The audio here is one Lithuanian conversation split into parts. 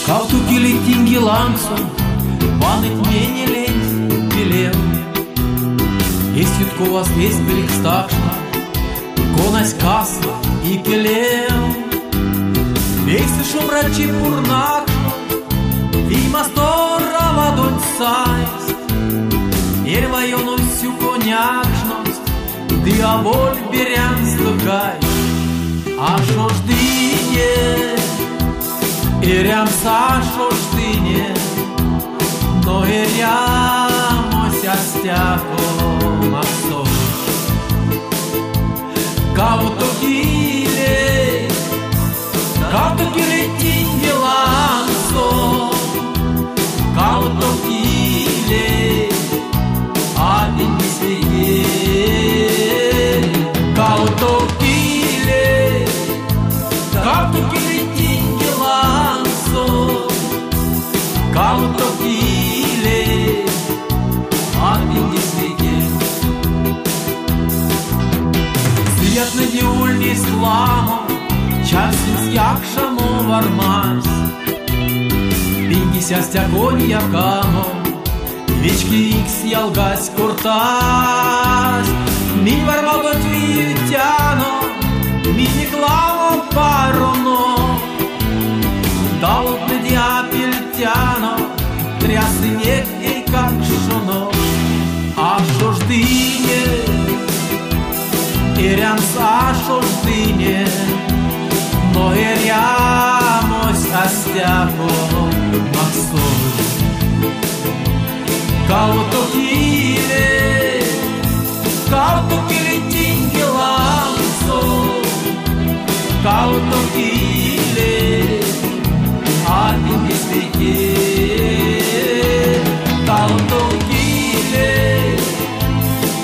Kautukili tingi lankson, panit meni lens bileu. Esit kovas espelik stakšna, konas kasla и келeu. Veiksų šumrači purnakšno, Vymas tora vadont sais, Ir vajonos jų koniakšnos, Diavol biriansto gaiš. Aš oždinė, Ir jam sašo oždinė, No ir jamos jas teko maksos. Kautukili tingi lankson, Kautukili apingi sveiki. Kautukili tingi lankson, Kautukili apingi sveiki. Свет на діульні сламо, Часins jakšamo varmars, Pingis stягoni jakamo, Vičkiks jalgas kurtas, Min varmago tvijutjano, Mini glavo parono, Dalot medjapiltjano, Trjasinjek I kakšono, Aš oždinje, Ir jam sašo oždinje, No ir jamos jas teko maksos. Kautukili tingi lankson, Kautukili apingi sveiki.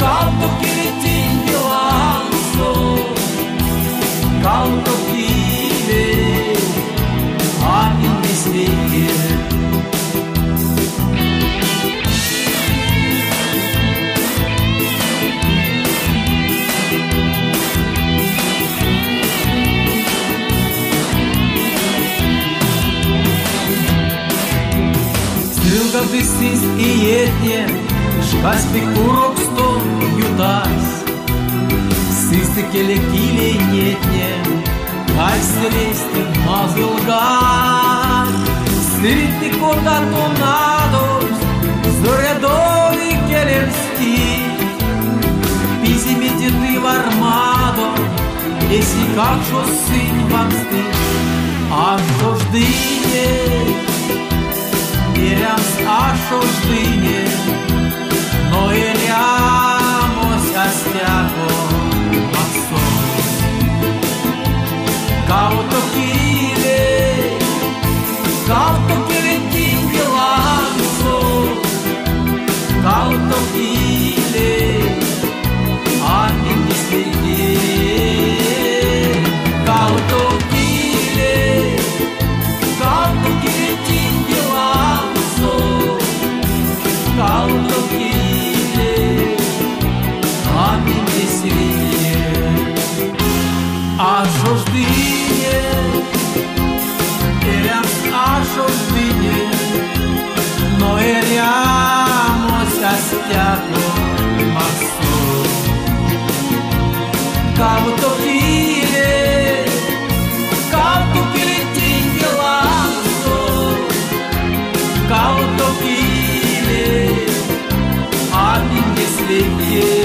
Kautukili tingi lankson, Kautukili apingi sveiki. Visins į jėtnė, Škas pikurok sto jutas, Sistikėlė kyliai nėtnė, Kalsėleisti mazilgan, Sritiko da tonados, Zoredovi keliamsti, Pisimėti tai varmado, Esi kakšos sinvamsti, Aš oždinė, Ir jam aš oždinė, No ir jamos jas teko maksos. Kautukili tingi lankson, Kautukili apingi sveiki. Kautukili tingi lankson, Kautukili apingi sveiki. Aš oždinė, Ir jam aš oždinė, No ir jamos jas teko maksos. Kautukili tingi lankson, Kautukili apingi sveiki.